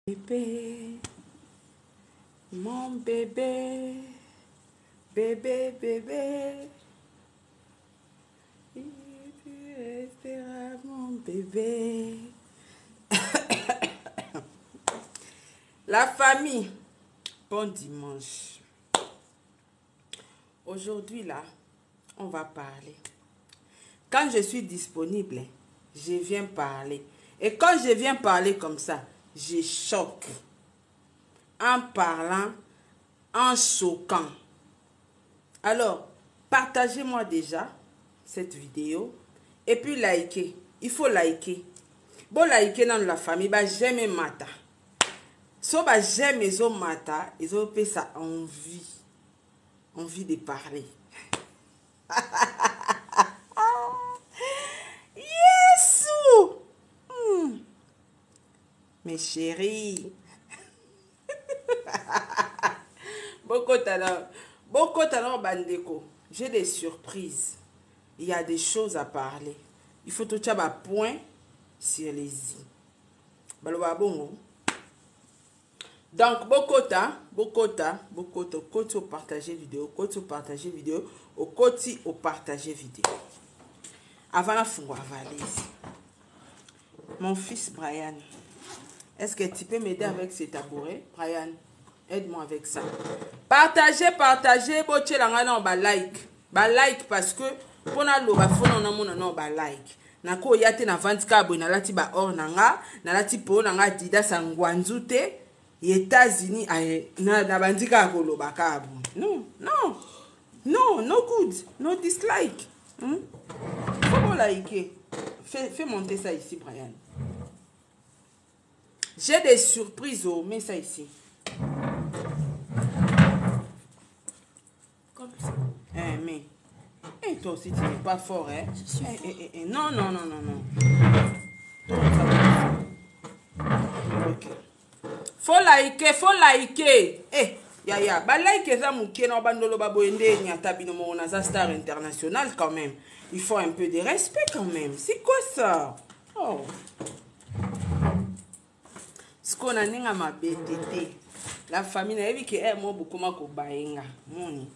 Bébé, mon bébé, bébé, bébé, tu resteras mon bébé. La famille, bon dimanche. Aujourd'hui là, on va parler. Quand je suis disponible, je viens parler. Et quand je viens parler comme ça, je choque. En parlant, en choquant. Alors, partagez-moi déjà cette vidéo. Et puis likez. Il faut liker. Bon, liker dans la famille, bah j'aime mata. So bah j'aime les autres mata, ils ont fait ça envie. Envie de parler. Yesu! Mes chéris. Beaucoup talent bandeko. J'ai des surprises. Il y a des choses à parler. Il faut tout un point sur les i. Baloba bongo. Donc côté au partager vidéo, côté au partager vidéo, au côté au partager vidéo. Avant la fin, valise. Mon fils Brian, est-ce que tu peux m'aider avec ce tabouret? Brian, aide-moi avec ça. Partagez, botche la ngana ba like. Ba like parce que pour na lo ba fona na mona na ba like. Nako yate na vantika bo na lati ba or nanga, na lati po nanga dida sangwanzu te. États-Unis na bandika ko lo ba ka bo. No good, no dislike. Faut liker. Fais monter ça ici Brian. J'ai des surprises, oh, mets ça ici. Comme ça. Mais. Et toi aussi, tu n'es pas fort, hein? Non. Ok. Faut liker. Ya. Bah like ça mouké na bandolo ba boende nyata bino mo na za star international quand même. Il faut un peu de respect quand même. C'est quoi ça? Oh. Ce qu'on a ninga ma BTT. La famille na yebi ke mo bukuma ko bayenga. Moni.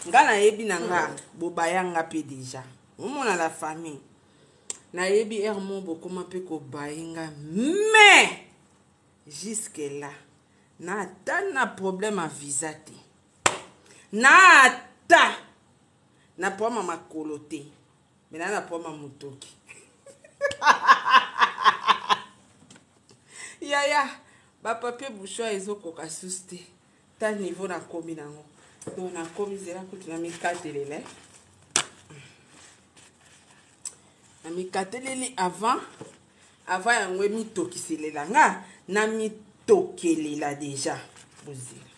Nga na yebi na nga bo bayanga pe déjà. Mona la famille. Na yebi mo bukuma pe ko bayenga. Mais jusque là na problème à visa te. Na problème ma kolote. Mais na problème mutoki. Ya ba papier bouchon ezokoka suste ta niveau na komi nango donc na komi zela kutu na mikatelele na mikateleli avant yango mitokiselela nga na mitokelela déjà bozela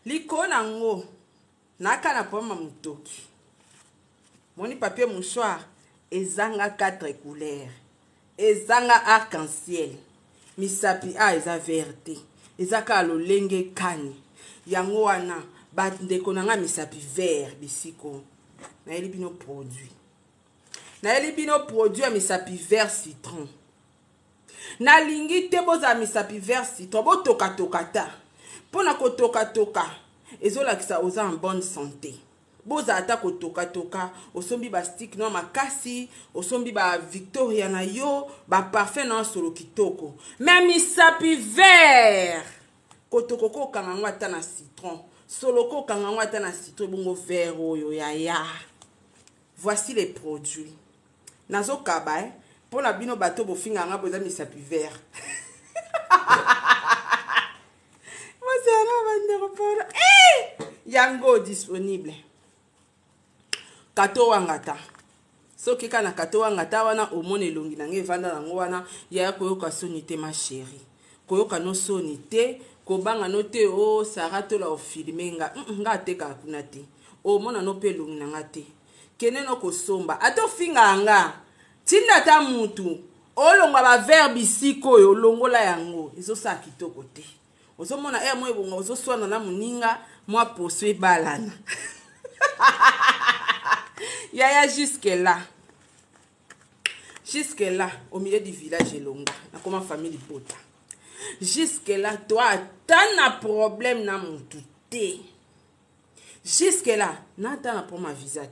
liko nango naka na poma mutoki. Moni papier mouchoir ezanga 4 couleurs. Ezanga arc-en-ciel. Misapi eza verte. Ezaka lolenge kani. Yango wana bandeko nanga misapi vert bisiko. Na yeli bino produit. Misapi vert citron. Na lingi te boza misapi vert citron bo toka ta. Pona ko toka. Ezola kisa oza en bonne santé. Boza ata ko toka osombi ba stick no makasi osombi ba Victoria na yo ba parfum na solo kitoko même misapi vert kotoko ko kangangwa ata na citron solo ko kangangwa ata na citron bongo vert oyo ya. Voici les produits nazo kaba pour la bino bato bofinga nga boza misapi vert. Moi c'est un bandero pour yango disponible. Kato wangata. So kika na kato wangata wana omone longi nange vanda nango wana ya koyoka soni te ma chérie. Koyoka no soni te, kobanga no te o sarato la ofilme nga teka kuna te. O mona no pe longi nanga te. Kene no kosomba. Ato finga nga. Tinda ta mutu. O longwa ba verbi siko yo longola yango. Izo sa kitoko te. Ozo mona mo ebonga ozo swana na muninga mwa poswe balana. Yaya jusque là. Jusque là, au milieu du village Elonga, na comme famille Libota. Jusque là, toi, t'as un problème na mon touté. Jusque là, na t'as un problème à visa.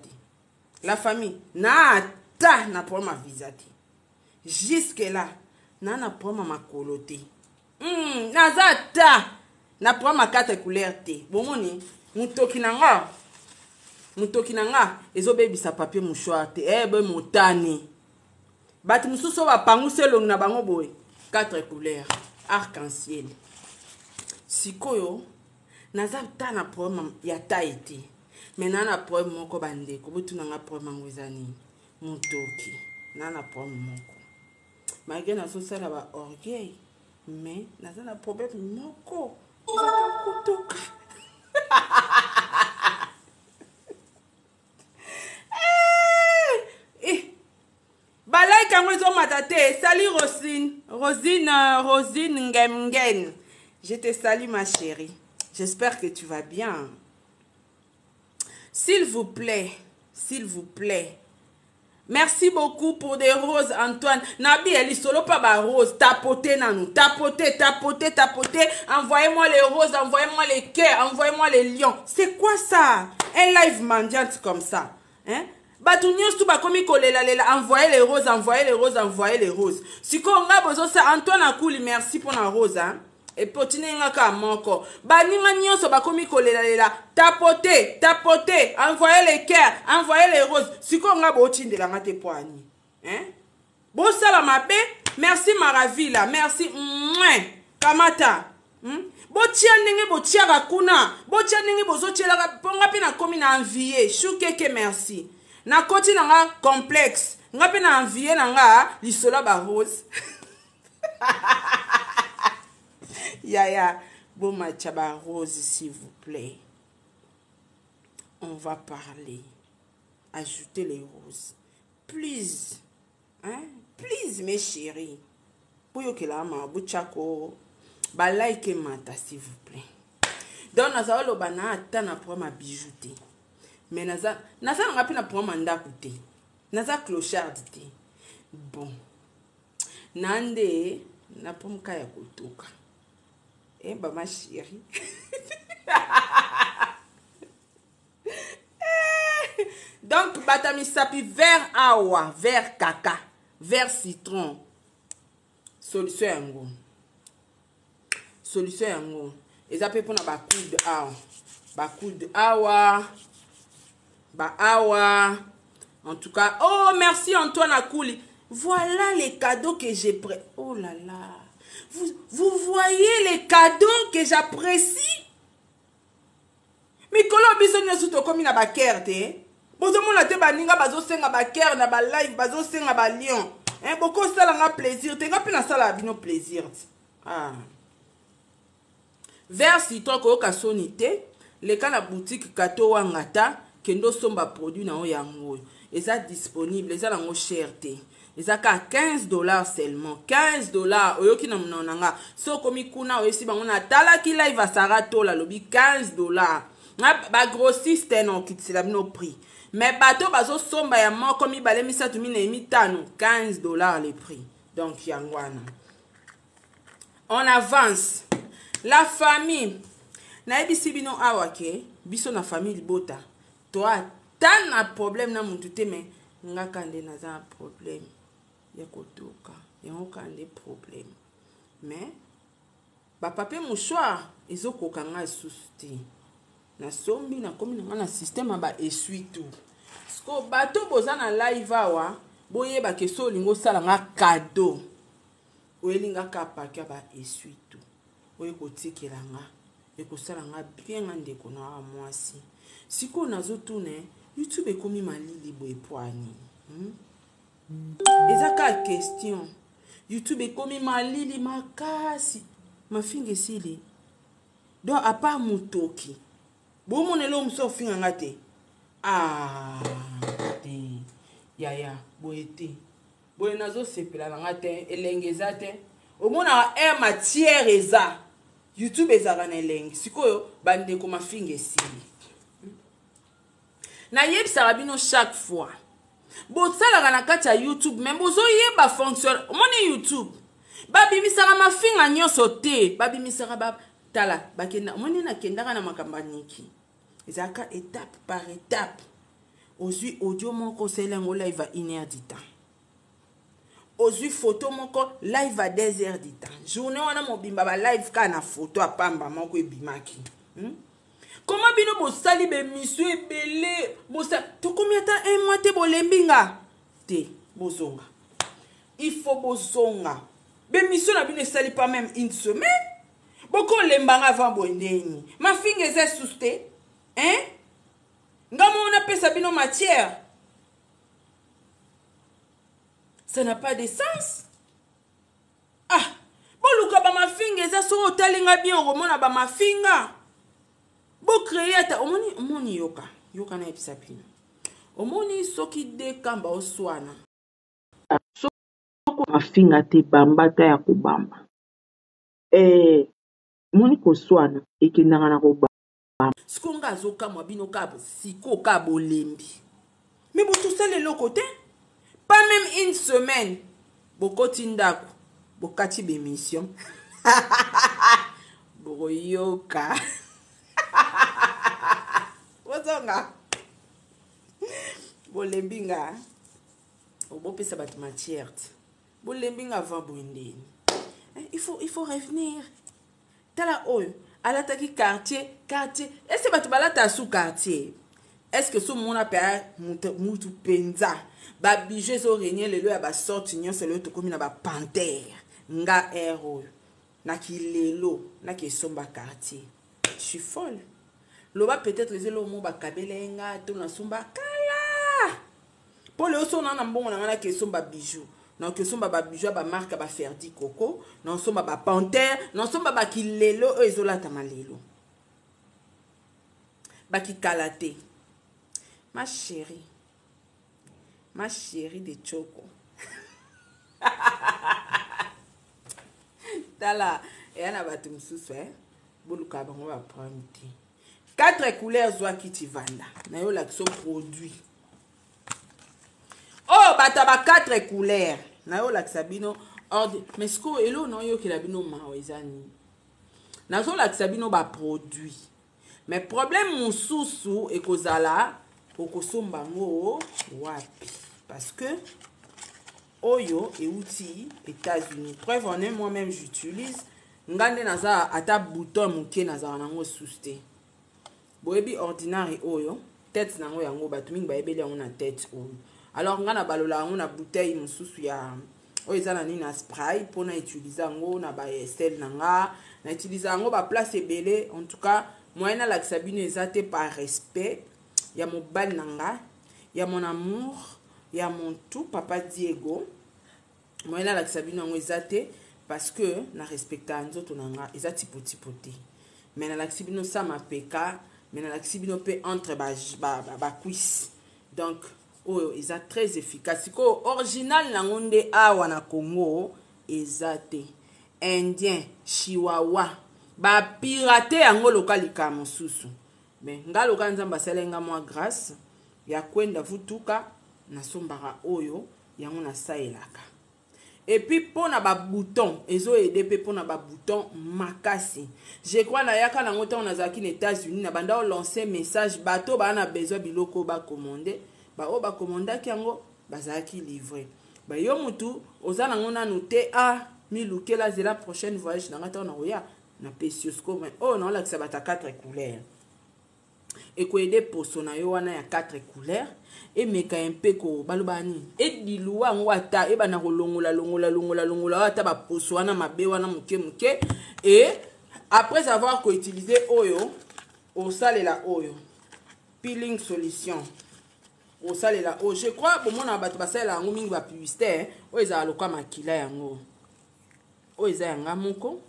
La famille, na t'as un problème à visa. Jusque là, na un problème à ma coloté. Na t'as un problème à quatre couleurs. Bon, moni, mutoki nanga, ezobebisa papier mouchoir te, motani. Bati mususo ba pangu selong na bango boy. 4 couleurs, arc-en-ciel. Sikoyo, naza ta na problème ya taïti. Mais na problème moko bande, ko butu na problème ngwezani. Mutoki, na problème moko. Malgré na so sala ba orgueil, mais naza na problème moko. Ezaka kutoka. Balai kangozo matate, salut Rosine Ngemgen. Je te salue ma chérie. J'espère que tu vas bien. S'il vous plaît. Merci beaucoup pour des roses, Antoine. Nabi, elle solo pas ba rose. Tapotez, nanou. Tapotez. Envoyez-moi les roses, envoyez-moi les cœurs, envoyez-moi les lions. C'est quoi ça? Un live mendiante comme ça. Hein? Batunios tout bakomi kolela envoyez les roses. Siko nga bozo ça Antoine Akouli, merci pour la rose hein. Et potine nga ka moko. Baninga nyonso bakomi kolela tapotez, envoyez les cœurs, envoyez les roses. Siko nga botinde la ngate poani. Hein? Bo sala mabe, merci Maravilla, merci Kamata. Botia ndenge botia bakuna, botia ndenge bozo tiela ponga pe na komi na envier. Choukeke merci. Na koti na nga complexe. Nga pe na envier na nga lisola ba rose. Yaya, bon matcha ba rose s'il vous plaît. On va parler. Ajoutez les roses. Please. Hein? Please mes chéris. Pour que la ma buchako ba like mata s'il vous plaît. Donc naza lo bana atana pour ma bijouter. Mais naza nga pe na pour manda koute. Naza clochard te. Bon. Nande na pomka ya kotoka. Ba ma chérie. Donc batami sapi vert awa, vert caca, vert citron. Solution yango. Eza pe pona ba coude awa. Ba awa. En tout cas, oh merci Antoine Akouli. Voilà les cadeaux que j'ai pris. Oh là là. Vous voyez les cadeaux que j'apprécie? Mikolo biso nyoso to komi na ba kerte. Bozo mona te baninga bazo senga ba kerte na ba live bazo senga ba lion. Hein boko sala nga plaisir te nga pe na sala bino plaisir. Ah. Vers citron ko ka sonité, le kana boutique kato wangata kendo somba produit na o yango. Eza disponible, eza nango cherté. Eza ka $15 seulement. $15. Oyoki na mnonanga. So komi kuna oyesi bango na tala ki live asarato la lobi $15. Ba grossiste non kitila bino prix. Mais bateau bazo somba ya moko mi bale misatu mi na mitano $15 les prix. Donc yangwana. On avance. La famille. Na ebisi bino awake, biso na famille Libota. Toi tan na problème na muntu te mais nga kande na za problème. Ya kotoka, ya okande problème. Mais ba papier mouchoir ezokoka nga susti. Na sombi na komi na système ba essuie tout. Sko bato boza na live awa, boyeba ke so lingo sala nga cadeau. Oyelinga ka pakia ba essuie tout. Oye kotikela nga, ekosala nga bien nga ndeko na mwasi. Siko nazo tourner, YouTube ekomi malili boye poani. Ezaka question. YouTube ekomi malili makasi. Mafinge sili. Donc à part mutoki. Bo monelo mso finga ngate. Ah. Yaya, boete. Boye nazo sepela ngate elengeza te. Omona air matière eza. YouTube ezaka na elenge. Sikoyo bande ko mafinge sili. Na yebisaka bino chaque fois. bosalaka na kati ya YouTube me bozoyeba fonction omoni YouTube babimisaka mafinga nyonso te babimisaka batala bakenda omoni nakendaka na makambo ya niki ezalaka étape par étape ozwi audio moko osaelango live à 1 heure du temps ozwi photo moko live à 2 heures du temps journée wana mobimba ba live ka na photo apamba moko ebimaki comment bino bosali bemission ebele tokomi ata un mois te bolembinga te bozonga il faut bozonga bemission na bino esali pas même une semaine bokolembanga avant bondeni mafinga eza susu te nga mona pesa bino matière ça n'a pas de sens boluka bamafinga eza soko otalinga bien okomona bamafinga bocreye ata omoni yoka na yebisa bino omoni soki dekamba oswana soko mafinga te bambata ya kobamba moni koswana ekendanga na kobamba siko nga azokamwa bino kabo siko kabo lembi mais botosala eloko te pas même une semaine bokoti ndako bokati bemission boyoka bozonga bolembinga obopesa bato matière bolembinga avant boendeni il faut revenir tala oyo alataki quartier est-ce que bato balata sous quartier est-ce que so mona pe mutu penza ba bijou zo régner lelo ya ba sorti nyonso lelo tokomi na ba panthère nga héros na kilelo na kesomba quartier je suis folle loba peut-être zelo mo ba kabelenga to na somba kala pour le so na mbongo na kesomba bijou na kesomba ba bijou ba marque ba Ferdi Coco na somba ba panthère na somba ba kilelo ezolata malelo ba kikalate ma chérie de Choco. Tala, et on a battu m'sousse, boluka bango va prendre. 4 couleurs zoa kiti vanda. Na yo la son produit. Oh, bataba 4 couleurs. Na yo la sabino ordre. Mais ce que elo no yo ki la bino mawezani. Na so la sabino ba produit. Mais problème m'soussou et kozala okosomba ngo wapi parce que oyo et outil États-Unis preuve en est moi-même j'utilise ngande naza ata bouton muke naza nango souste boyebi ordinaire oyo tête nango yango batu mingi bayebeli yango na tête oyo alors ngana balola yango na bouteille mususu ya oyo eza na nini na spray pona utiliser yango na ba sel nanga na utiliser yango ba place ebele en tout cas moyen na la sabine ezate par respect ya mon bal nanga ya mon amour ya mon tout papa Diego moi là la sabino ngo ezate parce que na respecta nzoto nanga ezati potipote mais na la sabino ça mapeka mais na la sabino pe entre ba cuisse donc oh eza très efficace ko original nango nde awa na Congo ezate indien chihuahua ba pirate yango lokalika mosusu mais nga loka nzamba selenga moi grâce ya kwenda vutuka na sombara oyo yango na saelaka et puis pona ba bouton ezo aider pe pona ba bouton makasi je crois na yaka na ngota on azaki na États-Unis na banda o lancer message bato ba na besoin biloko ba commander ba o ba commander yango bazaki livrer ba yo mutu ozana ngona noté mi lukela zela prochaine voyage na ngata na oya na Pesiosco mais oh non là que ça va ta 4 couleurs et ko aider poso na yo wana ya 4 couleurs et meka un peu ko balobani et diluwa ngwata e bana longola ata ba poso wana mabe wana muke et après avoir ko utiliser oyo au salela oyo peeling solution au salela oyo je crois bon mona bato basala ngo mingi ba publicité o eza lokwa makila yango o eza yanga moko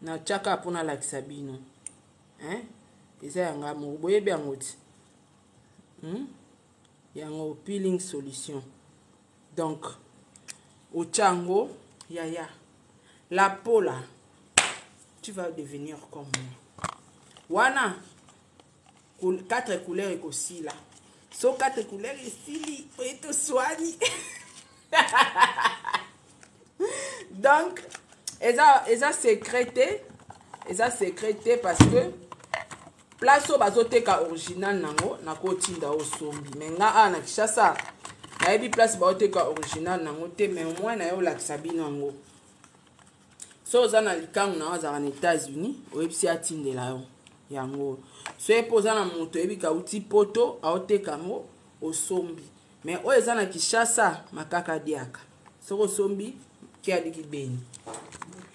na chaka pona la kisabino eza yanga mo boyebi yango ti yango peeling solution donc au chango yaya la peau là tu vas devenir comme moi wana 4 couleurs et aussi là So 4 couleurs ici, et tout soigné. Donc, eza sécrété parce que place au bazoteka original nango nakotinda osombi mais nga na Kishasa nayebi place bazoteka original nango te mais au moins na yo lakisa bino nango so oza na likangu na azala na États-Unis oyebisi atindela yo yango so epoza na moto yebi kauti poto aoteka ngo osombi mais oyo eza na Kishasa makaka diaka soko osombi kia diki beni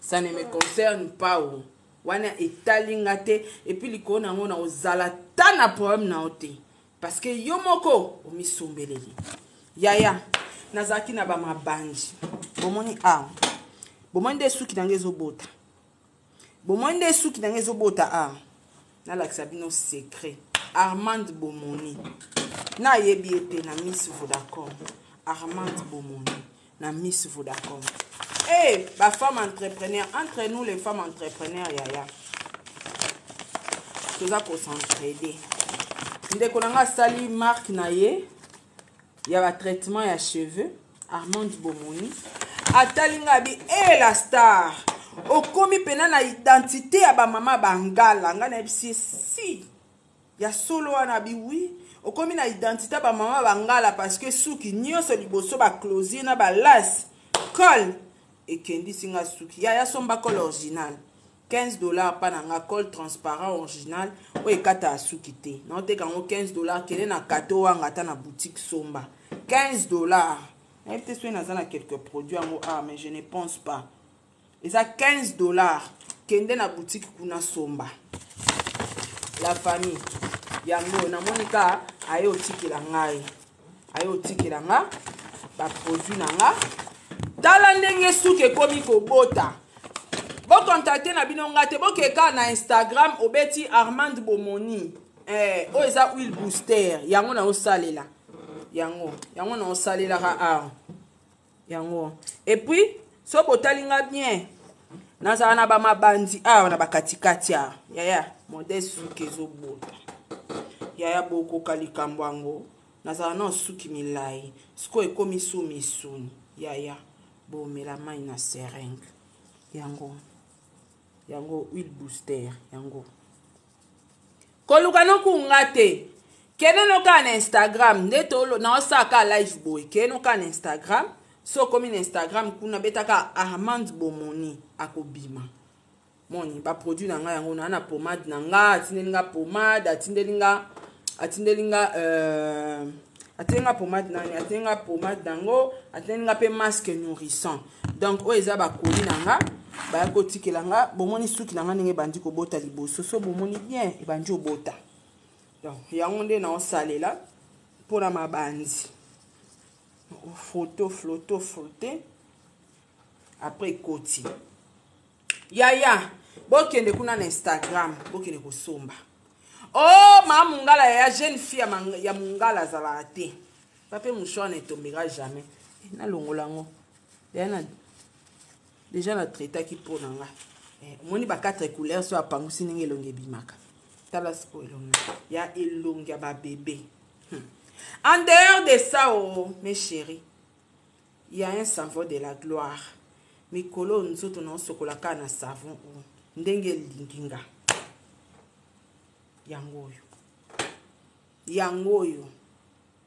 ça ne me concerne pas ou wana etalinga te et puis likona nango na ozala ta na problème na ote parce que yo moko omisombeleli yaya nazaki na ba mabanji bomoni bomoni de suki nange ezobota bomoni de suki nange ezobota na lakisa bino secret Armand Bomoni na yebi ete na Miss Vodacom Armand Bomoni na Miss Vodacom. Ba femme entrepreneur, entre nous les femmes entrepreneurs yaya. Toza ko s'entraider. Ndeko nanga sali marque na ye ya ba traitement ya cheveux Armand Bomoni. Atalinga bi la star. Okomi pena na identité ya ba mama bangala ngana bisi si. Ya solo wana bi oui. Okomi na identité ba mama bangala parce que suki nyonso liboso ba closier na ba las col et kendi singa suki ya somba col original $15 pa nanga col transparent original o ekata suki te na oteka ngo $15 kele na kato wanga ta na boutique somba $15 et peut-être soit na quelques produits en mais je ne pense pas et ça $15 kende na boutique kuna somba la famille yango na monika ayo tikela ngai ayo tikela nga ba produit nanga tala ndenge suki ekomi kobota bo contacter na bino ngate bo keka na Instagram obeti Armand Bomoni o eza huile booster yango na osalela yango na osalela ka yango et puis so botalinga bien nazala na ba mabandi na bakatikati yaya modèle suki ezobota yaya boko kalikambo yango nazala na suki milai siko ekomi misuni yaya bomela mai na seringue yango huile booster yango koluka nokunga te kene noka na Instagram ndetolo na osaka live boy kene noka na Instagram so komi na Instagram kuna betaka Armand Bomoni akobima moni ba produit na nga yango na pomade na nga atindelinga pomade atindelinga pomade nani atenga pomade dango atenga pe masque nourrissant donc o eza ba koli nanga ba ko tikela nga bomoni suki nanga ndenge bandi ko bota liboso so bomoni bien e bandi obota donc yango nde na osalela pona mabandi flotter après koti yaya bokende kuna na Instagram bokende kosomba ma mungala ya jeune fille ya mungala zala te pape mouchoir ne tombera jamais na longolango déjà na traita ki pona nga moni ba 4 couleurs so apangusi ndenge elonge bimaka tala siko elonge ya elonge ba bébé en dehors de ça mes chéris il y a un savon de la gloire mikolo nzoto na sokolaka na savon ndenge linginga yango oyo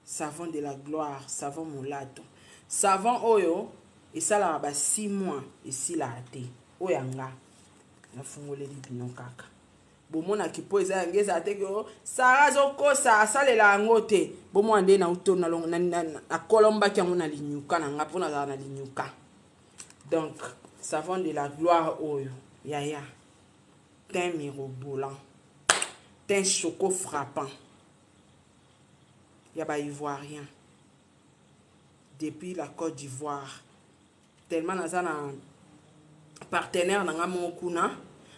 savon de la gloire savon mulato savon oyo esala ba 6 mois esila te oyanga na fungoleli bino kaka bomona kipo eza yangeza te ko sara zokosa asalela yango te bomona nde na uto na kolomba kyango na linyuka na nga pona na linyuka donc savon de la gloire oyo yaya teint mirobolant teint choco frappant ya ba ivoirien depuis la Côte d'Ivoire tellement naza na partenaire nanga mokuna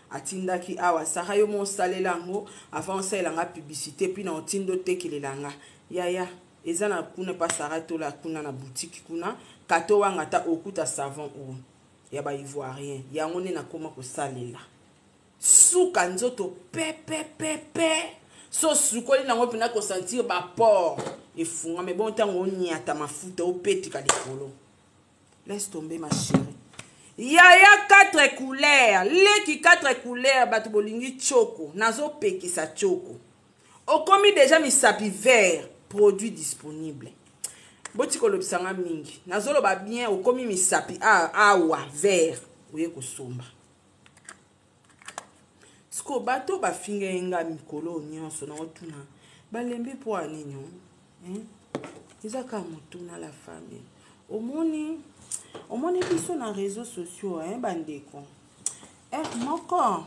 atindaki awa saka yo mosalela ngo avant osalela nga publicité puis na otindo tekelela nga yaya eza na kuna pa sara tola kuna na boutique kuna kato wanga ta okuta savon o ya ba ivoirien yango ne nakoma kosalela suka nzoto pepe so sukoli nango pena ko sentir ba port et funga mais bon temps on y ata mafuta au peti ka likolo. Laisse tomber ma chérie. Yaya 4 couleurs, leki 4 couleurs batu bolingi choko, nazo pekisa choko. Okomi déjà misapi vert, produit disponible. Boti ko lobisanga mingi, nazo loba bien okomi misapi awa vert, oye ko somba. Sko bato ba finga enga mikolo nyonso na otuna. Balembi po aninyo, Izaka mutuna la famille. Omoni biso na réseaux sociaux, bandeko. Moko,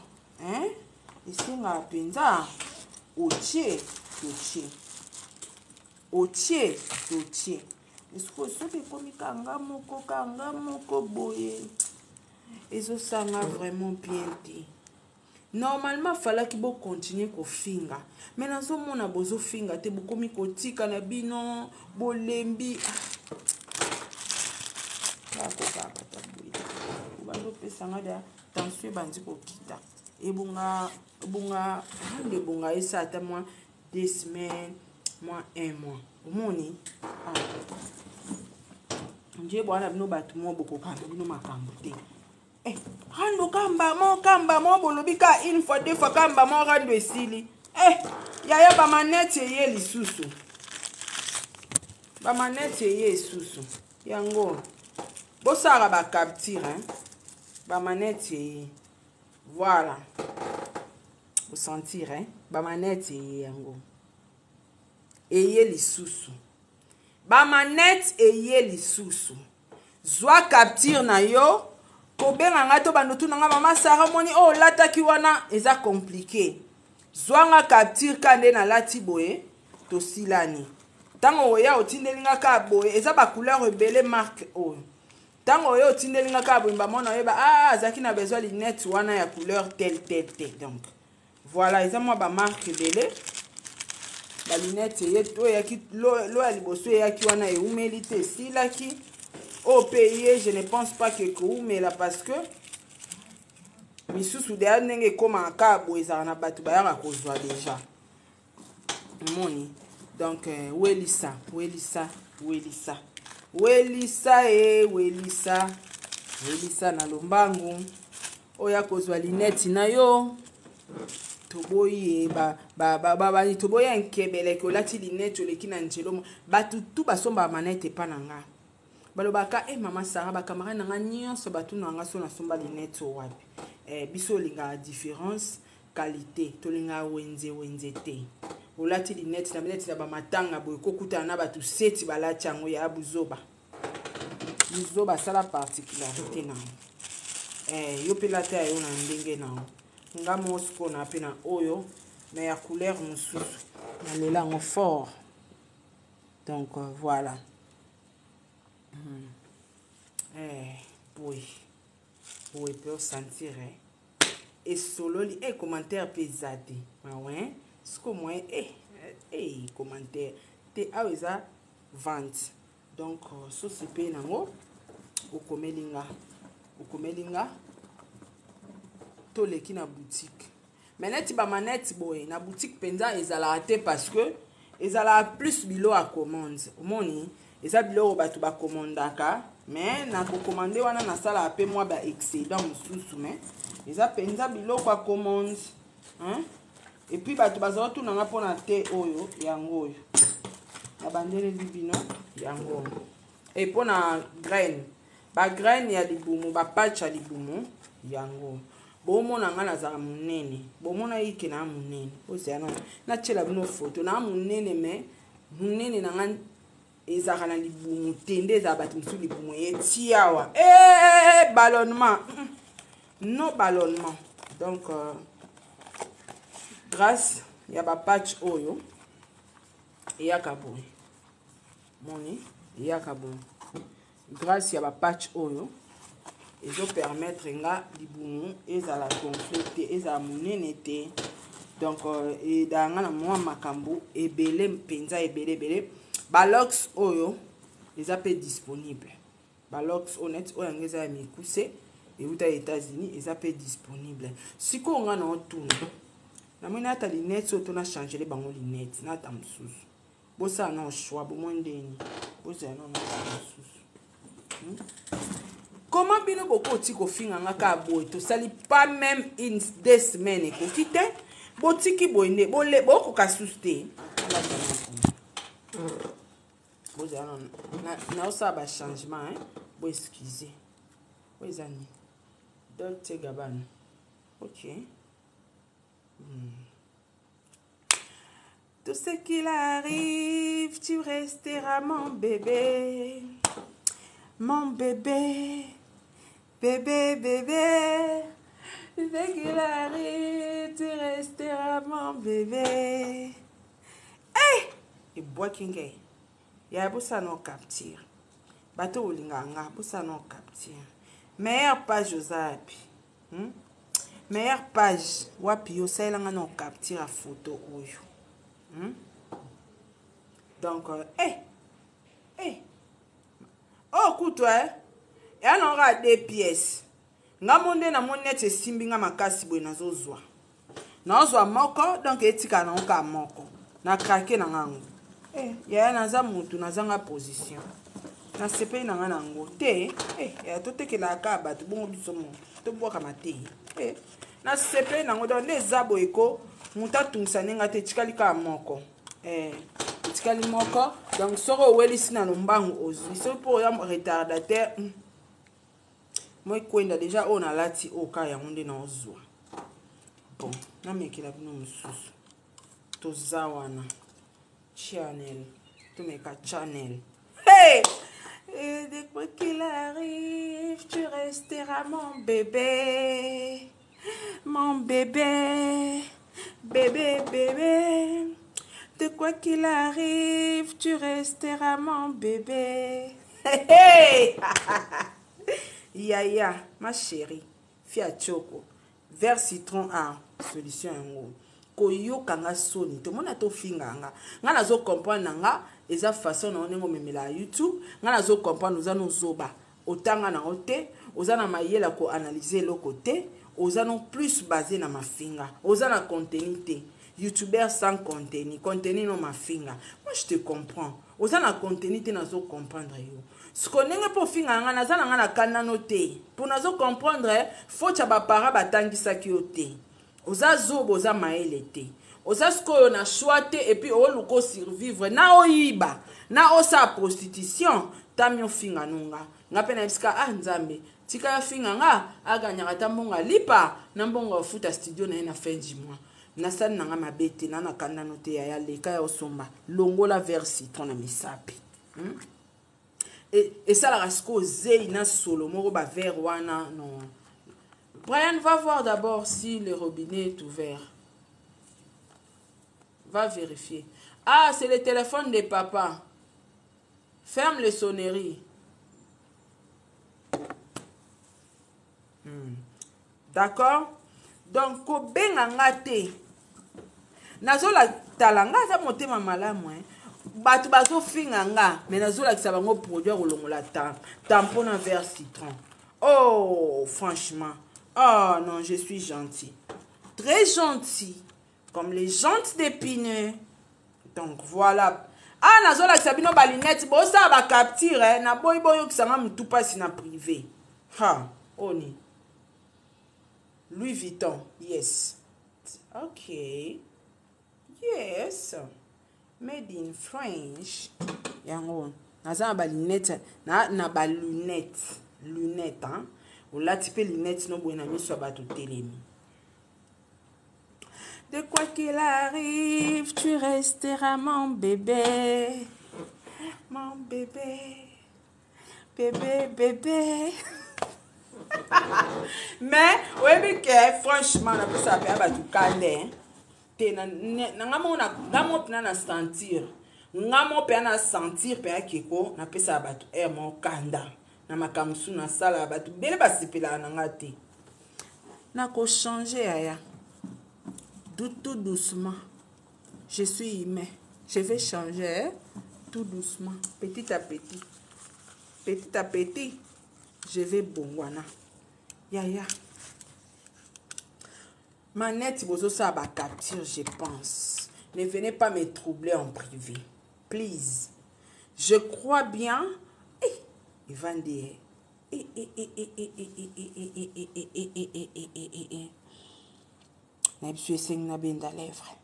isinga penza, otie. Esko soki komi kanga moko boye. Ezo sanga vraiment bien dit. Normalement, fallait qu'il faut continuer ko finga. Mais nazo mona bozo finga te bokomi ko tika na bino bolembi. Bazo pesanga da tension bandi ko kita. Ebunga esa ata moi 2 semaines, moi 1 mois. Omoni Ndiye bwana bino batu mo bokoka bino makambo te. Rando kamba mo bolobika une fois 2 fois kamba mo rando esili. Yaya ba manete ye lisusu. Ba manete ye lisusu. Yango. Bosara ba capture ba manete ye. Voilà. Vous sentir ba manete ye yango. Eye lisusu. Ba manete eye lisusu. Zwa capture na yo. Kobenga ngato bandotu nanga mama Sarah moni lata ki wana eza compliqué. Zwanga capture kande na lati boye to silani. Tango oya otindelinga ka boye eza ba couleur ebele marque o. Tango oya otindelinga ka boye ba mona yeba zaki na besoin lunette wana ya couleur tel. Donc voilà eza moi ba marque ebele. Ba lunette ye to ya ki lo ya liboso ya ki wana e umeli te silaki. Au pays, je ne pense pas que mais là parce que misusu de anenge koma akabo ezana batu bayaka kozwa déjà. Moni. Donc welisa na lombangu. Oya kozwa lineti na yo. Toboye ba toboye nkebele ko lati lineti oleki na njelo batu tu basomba manete pananga. Balobaka mama Sarah ba camarade nanga nyonso batu nanga so na somba linette wapi biso linga différence qualité to linga wenze te olati linette na linette na ba matanga boye kokuta na batu seti balati yango ya buzoba sala particularité na yo pelata yo na ndenge na nga mosko na pena oyo mais ya couleur mususu na lelango fort donc voilà. Vous pouvez sentir et solo les commentaires pesade ce que moi commentaire te aweza vente donc so c'est pe nango okomelinga to leki na boutique manette ba manette boy na boutique penza ezala te parce que ezala plus bilo à commande omoni eza biloko bato ba commandaka mais na ko commander wana na sala ape moi ba excédent mususu mais eza penza biloko a commande et puis bato bazala tout nanga pona te oyo yango oyo na bandele libino yango et pona graine ba graine ya libumu ba patch ya libumu yango bomona nga nazala munene bomona yike na munene ozana na chela bino photo na munene mais munene na nga ezaka na libumu tende eza batu musu libumu etiawa ballonnement non ballonnement donc grâce ya ba patch oyo eyaka boye moni eyaka boye grâce ya ba patch oyo ezo permettre nga libumu ezala gonflé te ezala munene te donc edanga na mwa makambo ebele mpenza ebele balox oyo eza pe disponible balox honnête oyo ngeza ya mikuse euta États-Unis eza pe disponible siko nga na otuna Na mona ta lunettes auto na changer les bango lunettes na ta msusu. Bosa na choix bo mondeni. Bosa na msusu. Comment bino boko ti ko finga nga ka boy to sali pas même une 2 semaines ko kite botiki boyne bole boko ka suste. Bosa na osa ba changement hein. Bo excusez. Oui amis. Dolce Gabbana. OK. Tout ce qu'il arrive, tu resteras mon bébé. Mon bébé. Bébé, bébé. Tout ce qu'il arrive, tu resteras mon bébé. Hey! Et bois kinge. Ya bossa no capture. Bato olinganga, bossa no capture. Meilleure page aux apps. Meilleure page. Wapi yo sailanga no capture a photo oyo. Donc, oh, écoute-toi, il y a 2 pièces. Nga monde na monete simbi nga makasi boy na zozwa. Na ozwa moko, donc etika na oka moko. Na krake na ngango. Ya na za mutu na zanga position. Na sepe na nga nango. Te, ya to teke la ka batu bongo biso mo. To boka mate. Na sepe na ngo don ne zabo eko. Muta tungsa nenga te tikali ka moko. Tikali moko. Donc soro welisi na lombango ozu. So pour ya retardateur. Moi kwenda déjà on a lati oka ya ngonde na ozwa. Bon, na mekela bino mususu. To zawana. Channel. To meka channel. Hey! Et dès qu'il arrive, tu resteras mon bébé. Mon bébé. Bébé, bébé, de quoi qu'il arrive, tu resteras mon bébé. Hey, hey. Yaya, ma chérie, Fia Choco, vers citron A, solution en koyo kanga soni, tout le monde a tout finganga. Nga na zo comprendre nga, eza façon na onengo memela YouTube, nga na zo comprendre nous allons zoba. Otanga na ote, ozana mayela ko analyser le côté. Oza non plus basé na ma finga. Oza na contenu. YouTuber sans contenu. Contenu non ma finga. Moi je te comprends. Oza na contenu te nazo comprendre yo. Ce qu'on n'est pas finga nga naza na kana noté. Pour nazo comprendre, faut cha ba para batangisa ki ote. Oza zobo oza maele te. Oza sko na choite et puis o luko survivre na oyiba. Na osa prostitution, tamio finga nunga. Nga pena iska nzambe. Tika ya finga nga aganyaka tambonga lipa na mbongo futa studio na ina fin du mois. Na sali na nga mabete na kanda note ya leka ya osomba longola vers citron na misapi. Et ça la rasco zei na solo moko ba vers wana non. Brian va voir d'abord si le robinet est ouvert. Va vérifier. Ah, c'est le téléphone de papa. Ferme les sonneries. D'accord? Donc, ko benga ngate. Nazo la talanga za motema malamu Batu bazo finga nga, mais nazo la kisa bango produit rolongola tampon en verre citron. Oh, franchement. Oh non, je suis gentil. Très gentil. Comme les jantes d'épineux. Donc voilà. Ah, nazo la kisa bino balinette, bo sa ba capture na boy boyo kisa nga mutu pasi na privé. Ha, oni. Louis Vuitton, yes. Ok. Yes. Made in French. Yango. Naza ba lunette. Na ba lunette. Lunette, hein. Ou la type lunette, no bo na miso ba to telemi. De quoi qu'il arrive, tu resteras mon bébé. Mon bébé. Bébé, bébé. Mais oui que franchement na pesa pe aba tukande te na ngamo na sentir ngamo pe na sentir pe akiko na pesa aba tu mo kanda na makamsu na sala aba tu bele basipela na ngate na ko changer aya tout doucement. Je suis humain, je vais changer tout doucement, petit à petit, petit à petit. Je vais bongwana. Yaya. Manette, bozo ça va capture, je pense. Ne venez pas me troubler en privé. Please. Je crois bien. Il va dire. Je suis na benda lèvre.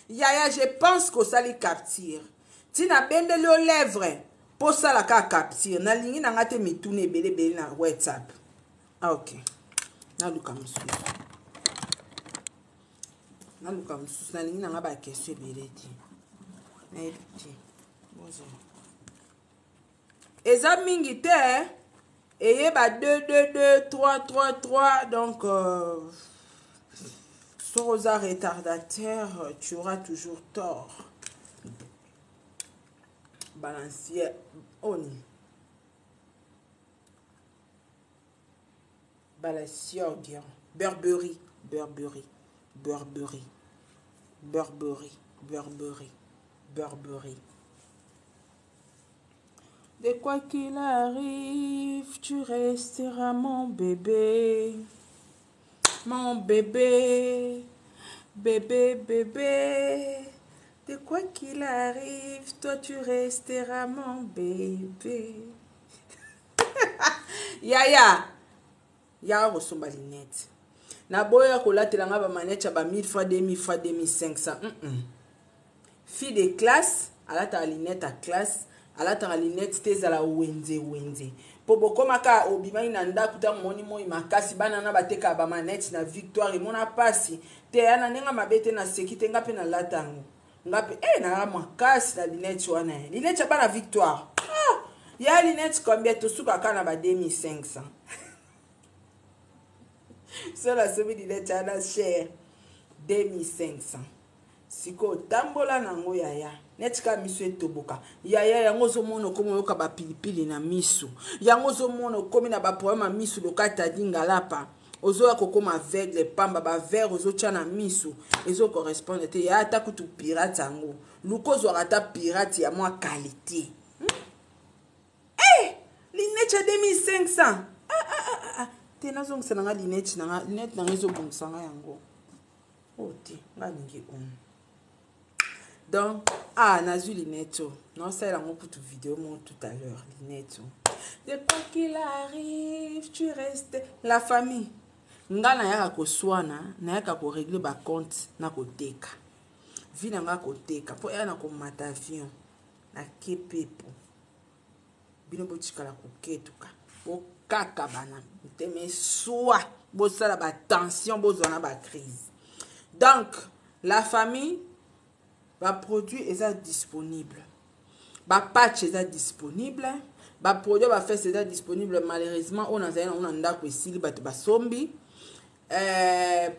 Yaya, je pense que ça les capture. Si na bende les lèvres, pour ça la capture. Na lingi na ngate mitune bele bele na WhatsApp. Ah ok. Na luka musu. Na luka musu. Na lingi na ngaba question bele di. Na ebiti. Bonjour. Eza mingi te. Eye ba 2 2 2 3 3 3 donc Rosa retardateur, tu auras toujours tort. Balancier, on. Balancier, Burberry, Burberry, Burberry, Burberry, Burberry, Burberry. De quoi qu'il arrive, tu resteras mon bébé. Mon bébé, bébé, bébé, de quoi qu'il arrive, toi tu resteras mon bébé. Yaya, Yaya ressemble à Linette. Na boya kola telanga ba manette ba 1000 fois 2000 fois 2500. Fille de classe, ala ta Linette à classe, ala ta Linette tes à la wenze. Po bokoma ka obima ina ndaku ta moni moi makasi bana na bateka ba manette na victoire mona pasi te yana nenga mabete na sekite ngape na latango ngape na makasi na Linette wana Linette bana victoire ya Linette combien to suka kana ba 2500 c'est la semaine Linette ana cher 2500 siko tambola nango yaya netika miso etoboka yaya yango zomono komo yoka ba pilipili na miso yango zomono komi na ba problème miso lokata dingalapa ozoya kokoma aveugle pamba ba verre ozocha na miso ezo correspondre te ya ata kutu pirate yango lukozo ata pirate ya moi qualité Linette 2500 te nazongisa nanga Linette nanga ezobongisa nga yango oti ngalingi donc, nazu Linette. Non, c'est la mon toute vidéo tout à l'heure, Linette. De quoi qu'il arrive, tu restes. La famille. Nga na yaka ko swana, na yaka ko régler ba compte na ko teka. Vi na nga ko teka. Po ya na ko mata avion. Na kepepo. Bino botika la ko ketuka. Bo kaka bana. Teme soa. Bo sala ba tension, bo zona ba crise. Donc, la famille. Ba produit est disponible. Ba patch est disponible. Ba produit ba fait est disponible malheureusement on a ndako esili bato ba sombi.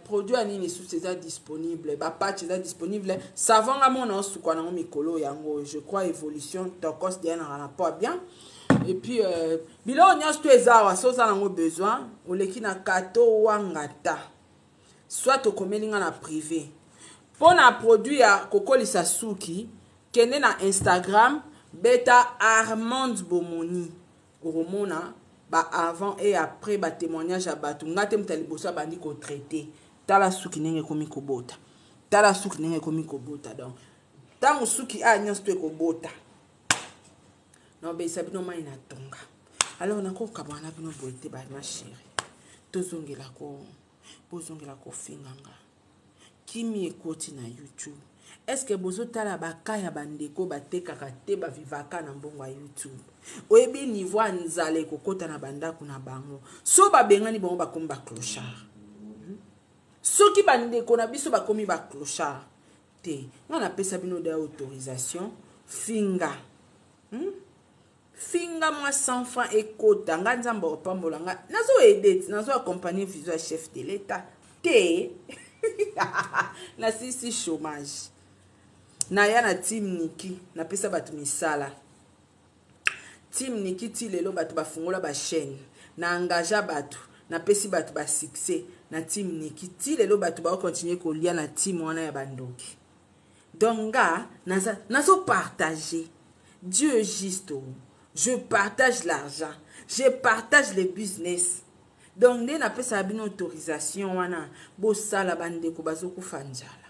Produit anini sous c'est disponible. Ba patch est disponible. Savon à mon os quoi na mikolo yango je crois évolution tokos bien en rapport bien. Et puis bilo nyas to ezawa so ça nango besoin o leki na kato wangata. Soit au komelinga na privé. Pour un produit à Kokolisa Suki, qui est na Instagram, beta Armand Bomoni. Romona, ba avant et après, ba témoignage à Batu. Ngate mtalibosa bandi ko traité. Tala Suki nenge komi kobota. Tala Suki nenge komi kobota. Donc, tango Suki a nyans to kobota. Non, ben, sabino ma ina tonga. Alors, on a ko kabana bino boite ba ma chérie. Tozongela ko, bozongela ko finganga. Kimi ekoti na YouTube. Est-ce que bozo tala bakaya bandeko batekaka te ba vivaka na mbongo ya YouTube. Oyebi niveau nzale kokota na bandako na bango. So ba bengani bango bakomi ba clochard. Soki bandeko na biso bakomi ba clochard te. Ngana pesa bino de autorisation finga. Finga moi 100 francs ekota nganzamba opambola nga. Nazo aider, nazo accompagner visuel chef de l'État. Te na sisi chômage na ya na team Niki na pesa batu misala team Niki ti lelo batu bafungola ba chaîne na engagea batu na pesi batu ba succès na team Niki ti lelo batu ba continuer kolia na team wana ya bandoki Donc, nazo partager. Dieu est juste. Je partage l'argent. Je partage le business. Donc, dès n'a pas une autorisation, wana, bo sala bande ko bazoku fanjala.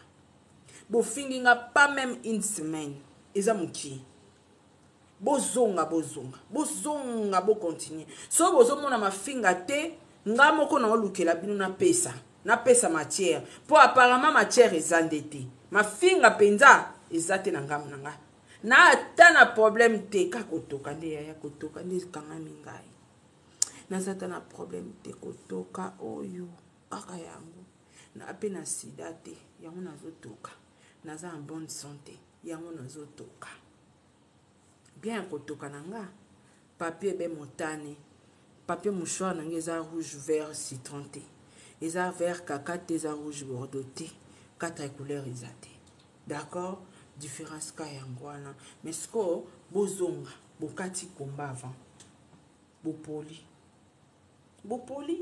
Bo finginga pas même une semaine. Eza muki. Bo zonga. Bo continue. So bozo mona ma finga te, nga moko na olukela bino na pesa. Na pesa matière. Pour apparemment matière ezandete. Ma finga penza ezate na ngamu na nga. Na ata na problème te kakotoka nde ya kotoka nde kanga mingai. Na zata na problème te kotoka oyo kaka yango. Na ape na sida te yango nazotoka. Naza en bonne santé yango nazotoka. Bien kotoka na nga. Papier be motane. Papier mouchoir na nga eza rouge vert citron te. Eza vert caca te eza rouge bordeaux te. Quatre couleurs ezate. D'accord? Différence ka yangwana. Mais ce que bozonga, bokati komba avant. Bopoli. Bopoli.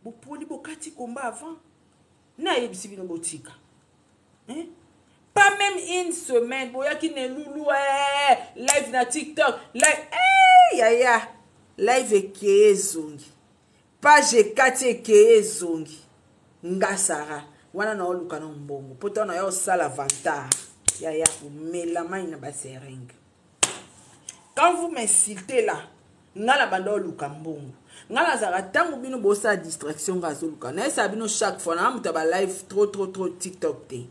Bopoli bokati komba avant. Na yebisi bino botika. Hein? Pas même une semaine. Boya ki ne loulou live na TikTok. Live yaya. Live ke zongi. Page kati ke zongi. Ngasara. Wana na oluka na mbongo. Poto na yo sala vanta. Yaya umela mai na baseringue. Quand vous m'insultez là, ngala banda oluka mbongo. Ngala zara tangu bino bosa distraction gazoluka. Na esa bino chaque fois na mutaba live trop TikTok te.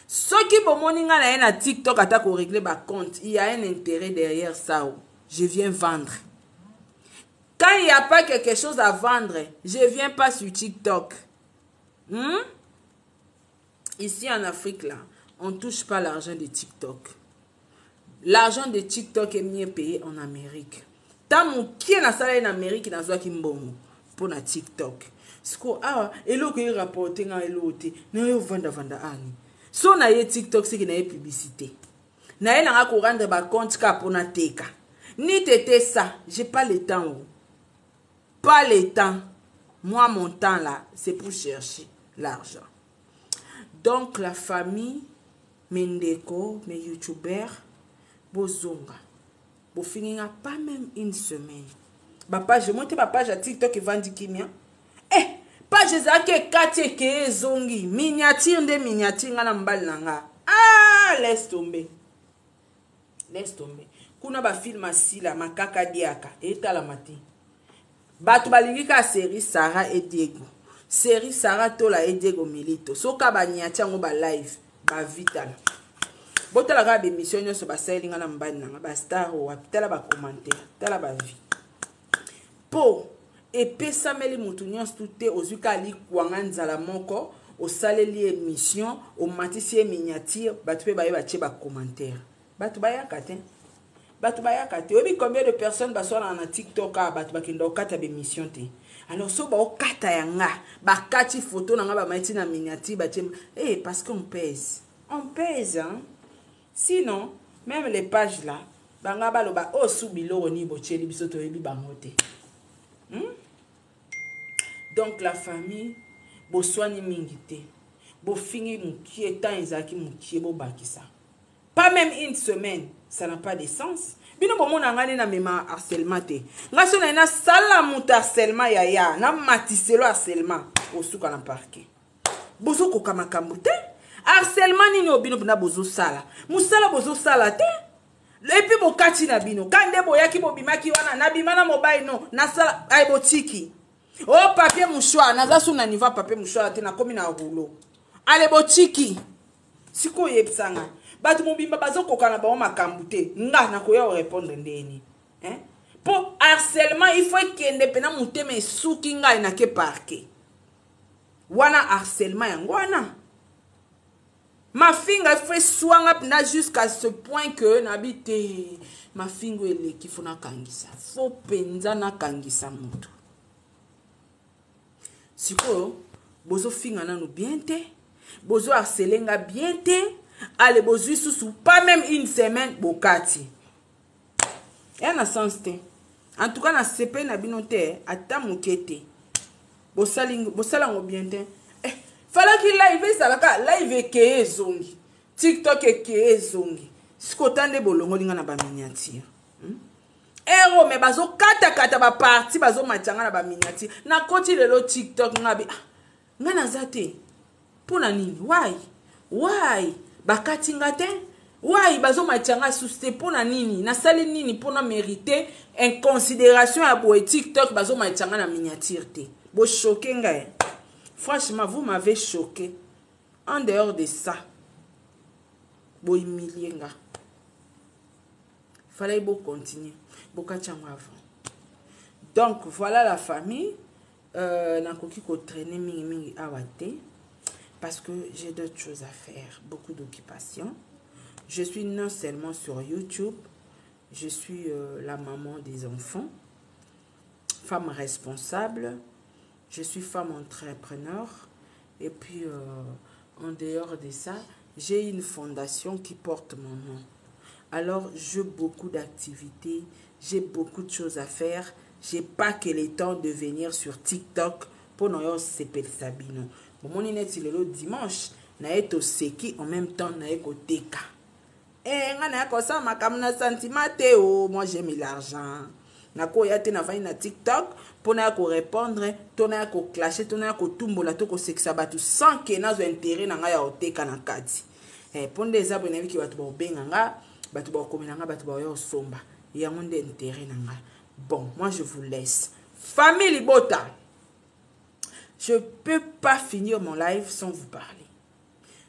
Ceux qui bomoni ngala na TikTok ata ko régler ba compte, il y a un intérêt derrière ça. Je viens vendre. Quand il n'y a pas quelque chose à vendre, je viens pas sur TikTok. Ici en Afrique, là, on ne touche pas l'argent de TikTok. L'argent de TikTok est mieux payé en Amérique. Tant qui est dans en Amérique, il y a un pour na TikTok. Et là, il y a rapporté dans l'autre. Il y a vanda ani. So na ye TikTok, c'est qu'il y a publicité. Na ye n'a pas rendre ba compte pour na teka. Ni tété ça, j'ai pas le temps. Pas le temps. Moi, mon temps là, c'est pour chercher l'argent. Donc, la famille, mes ndeko, mes youtubeurs, bozonga. Bo finira pas même une semaine. Ba page, monte ma page à TikTok et vandi kimia. Page zake kate ke zongi. Miniature de miniature ngana mbali nanga. Ah, laisse tomber. Laisse tomber. Kuna ba film asila makaka diaka. Eta la mati. Batu balingika série Sarah et Diego. Série Sarah Tola et Diego Milito. Soka ba nyatiango ba live. Ba vital. Botala ka be mission nyo so ba selinga na mbani nanga. Ba star o apitala ba commentaire. Tala ba vie. Po. Et pesa meli mutu nyonso tute ozuka ali kwanga nzala moko. O saleli émission. O matisi miniature. Batu pe ba ye ba che ba commentaire. Batu ba yakate. Batu ba yakate. Obi combien de personnes basona na TikTok batu ba kenda okata be mission te. Alors, so ba okata yanga, ba kati photo nanga ba maiti na miniature ba tiem. Parce qu'on pèse. On pèse, hein. Sinon, même les pages là, banga ba loba o subilo ni bocheli bisoto ebi bangote. Donc la famille, bo soigner mingité. Bo fingi muki etan ezaki muki bo bakisa. Pas même une semaine, ça n'a pas de sens. Bino bomo na ngani na mema harcèlement te. Ngaso na sala muta harcèlement ya na matiselo harcèlement osuka na parquet. Bozo ko kamakambu te. Harcèlement nini obino na bozo sala. Musala bozo sala te. Et puis bo kati na bino. Kande boyaki bobimaki wana na bimana mobile no na sala ay botiki. Oh papier mouchoir na zasu na niva papier mouchoir te na komi na rouleau. Ale botiki. Siko yepsanga. Batu mobimba bazo kokana ba makambu te nga na koya répondre ndeni pour harcèlement il faut que indépendant muteme suki nga ina ke parquet wana harcèlement yangwana ma finga fait swanga na jusqu'à ce point que nabite ma fingo ele kifuna kangisa fo penza na kangisa mutu siko bozo finga na no bien te bozo harcelenga bien te. Allez, bozui sous pas même une semaine, bokati. Et en a sens te. En tout cas, na sepe na binote, ata mukete. Bosalango bien te. Fala ki live salaka live ke zongi. TikTok eke zongi. Skotande bolongo linga na ba miniature. Ero me bazo kata ba parti bazo matianga na ba miniature. Na koti lelo TikTok ngabi. Nga nazate. Pona nini? Why? Bakati ngate? Why bazo matianga suste pona nini? Na sali nini pona mériter en considération à boy TikTok bazo matianga na miniature te. Bo choqué nga. Franchement, vous m'avez choqué. En dehors de ça, bo humilier nga. Fallait beau continuer. Avant. Donc, voilà la famille. Nakoki ko traîner mingi awate. Parce que j'ai d'autres choses à faire. Beaucoup d'occupations. Je suis non seulement sur YouTube. Je suis la maman des enfants. Femme responsable. Je suis femme entrepreneur. Et puis, en dehors de ça, j'ai une fondation qui porte mon nom. Alors, j'ai beaucoup d'activités, j'ai beaucoup de choses à faire. J'ai pas que le temps de venir sur TikTok pour nous sepel sabino. Bon, mon inet le dimanche, na eto seki en même temps na eko teka. Ngana ko ça ma kamna sentimate oh, moi j'aime l'argent. Na ko yate na vai na TikTok pour na ko répondre, to na ko clasher, to na ko tumbola to ko sexa batu sans que na zo intérêt na nga ya oteka na kati. Pour des abonnés qui va te benga nga batu ba komina nga batu ba yo somba ya monde intérêt nanga. Bon, moi je vous laisse. Famille Libota. Je peux pas finir mon live sans vous parler.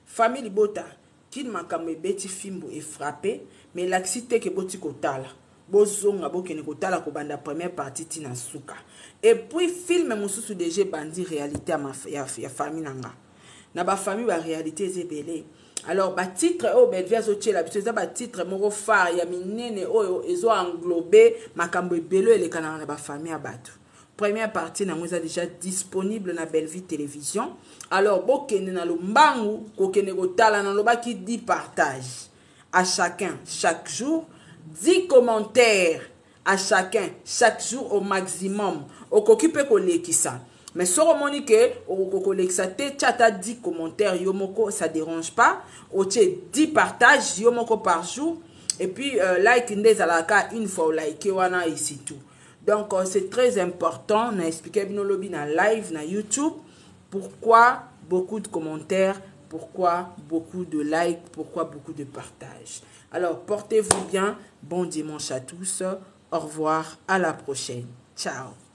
Famille Libota, qui m'a kamé beti fimbo et frappé, mais l'accident que boti kotala. Bozonga bokene kotala ko banda première partie tina suka. Et puis film mususu DG bandi réalité à ma famille nanga. Na ba famille ba réalité zebele. Alors, ba titre o bedvia zo tchela biso ba titre moko phare ya minene oyo ezo englobé makambo ebelo ele kana na ba famille abatu. Première partie na moza déjà disponible na Bellevue Télévision. Alors, bokene na lombangu kokene kotala na lobaki 10 partages à chacun chaque jour, 10 commentaires à chacun chaque jour au maximum. Okokipe kolekisa. Mais sur le que au chata 10 commentaires yomoko ça dérange pas. Au 10 partages yomoko par jour et puis like ndez alaka une fois like wana ici tout. Donc c'est très important. On a expliqué bien lobby na live na YouTube pourquoi beaucoup de commentaires, pourquoi beaucoup de likes, pourquoi beaucoup de partages. Alors portez-vous bien. Bon dimanche à tous. Au revoir, à la prochaine. Ciao.